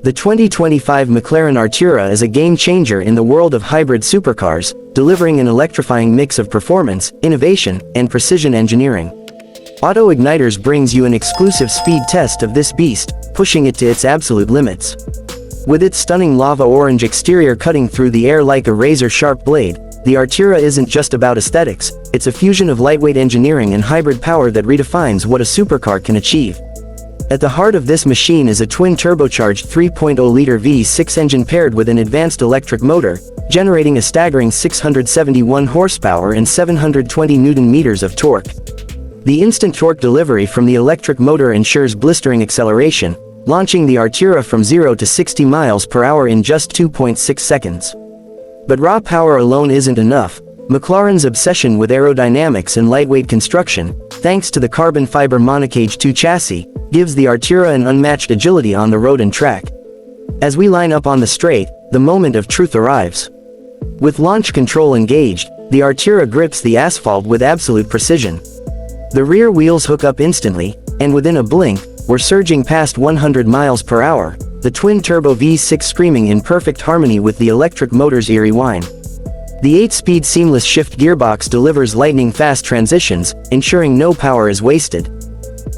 The 2025 McLaren Artura is a game-changer in the world of hybrid supercars, delivering an electrifying mix of performance, innovation, and precision engineering. Auto Igniters brings you an exclusive speed test of this beast, pushing it to its absolute limits. With its stunning lava orange exterior cutting through the air like a razor-sharp blade, the Artura isn't just about aesthetics, it's a fusion of lightweight engineering and hybrid power that redefines what a supercar can achieve. At the heart of this machine is a twin-turbocharged 3.0-liter V6 engine paired with an advanced electric motor, generating a staggering 671 horsepower and 720 Nm of torque. The instant torque delivery from the electric motor ensures blistering acceleration, launching the Artura from 0 to 60 miles per hour in just 2.6 seconds. But raw power alone isn't enough. McLaren's obsession with aerodynamics and lightweight construction, thanks to the carbon fiber monocage 2 chassis, gives the Artura an unmatched agility on the road and track. As we line up on the straight, the moment of truth arrives. With launch control engaged, the Artura grips the asphalt with absolute precision. The rear wheels hook up instantly, and within a blink, we're surging past 100 miles per hour, the twin-turbo V6 screaming in perfect harmony with the electric motor's eerie whine. The 8-speed seamless shift gearbox delivers lightning-fast transitions, ensuring no power is wasted.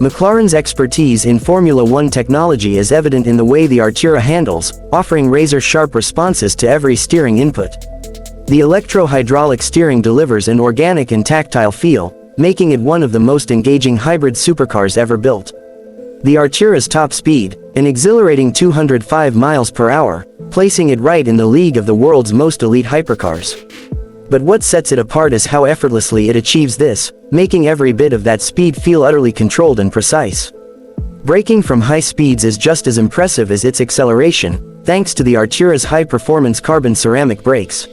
McLaren's expertise in Formula One technology is evident in the way the Artura handles, offering razor-sharp responses to every steering input. The electro-hydraulic steering delivers an organic and tactile feel, making it one of the most engaging hybrid supercars ever built. The Artura's top speed, an exhilarating 205 miles per hour, placing it right in the league of the world's most elite hypercars. But what sets it apart is how effortlessly it achieves this, making every bit of that speed feel utterly controlled and precise. Braking from high speeds is just as impressive as its acceleration, thanks to the Artura's high-performance carbon ceramic brakes.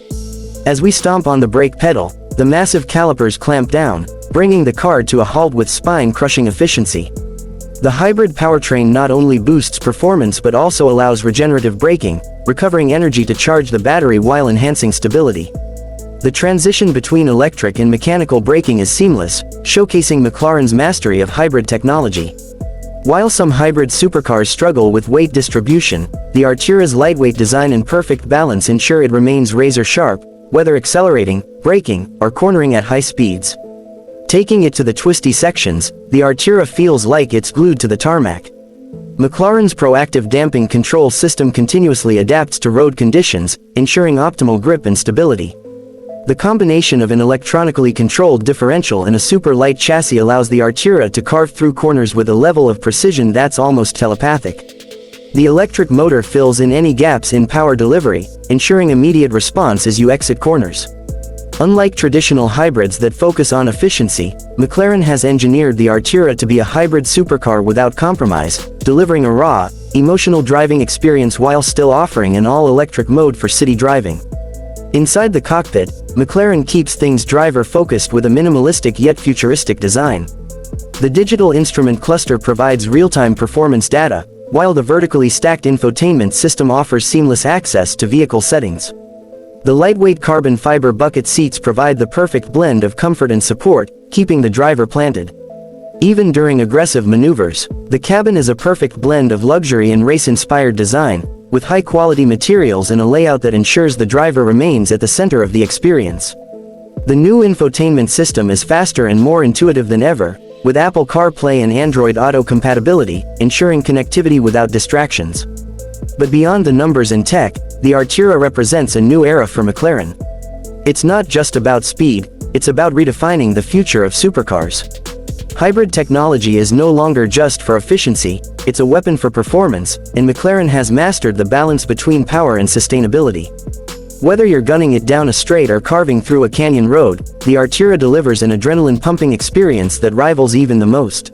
As we stomp on the brake pedal, the massive calipers clamp down, bringing the car to a halt with spine-crushing efficiency. The hybrid powertrain not only boosts performance but also allows regenerative braking, recovering energy to charge the battery while enhancing stability. The transition between electric and mechanical braking is seamless, showcasing McLaren's mastery of hybrid technology. While some hybrid supercars struggle with weight distribution, the Artura's lightweight design and perfect balance ensure it remains razor-sharp, whether accelerating, braking, or cornering at high speeds. Taking it to the twisty sections, the Artura feels like it's glued to the tarmac. McLaren's proactive damping control system continuously adapts to road conditions, ensuring optimal grip and stability. The combination of an electronically controlled differential and a super-light chassis allows the Artura to carve through corners with a level of precision that's almost telepathic. The electric motor fills in any gaps in power delivery, ensuring immediate response as you exit corners. Unlike traditional hybrids that focus on efficiency, McLaren has engineered the Artura to be a hybrid supercar without compromise, delivering a raw, emotional driving experience while still offering an all-electric mode for city driving. Inside the cockpit, McLaren keeps things driver-focused with a minimalistic yet futuristic design. The digital instrument cluster provides real-time performance data, while the vertically stacked infotainment system offers seamless access to vehicle settings. The lightweight carbon fiber bucket seats provide the perfect blend of comfort and support, keeping the driver planted. Even during aggressive maneuvers, the cabin is a perfect blend of luxury and race-inspired design, with high-quality materials and a layout that ensures the driver remains at the center of the experience. The new infotainment system is faster and more intuitive than ever, with Apple CarPlay and Android Auto compatibility, ensuring connectivity without distractions. But beyond the numbers and tech, the Artura represents a new era for McLaren. It's not just about speed, it's about redefining the future of supercars. Hybrid technology is no longer just for efficiency, it's a weapon for performance, and McLaren has mastered the balance between power and sustainability. Whether you're gunning it down a straight or carving through a canyon road, the Artura delivers an adrenaline-pumping experience that rivals even the most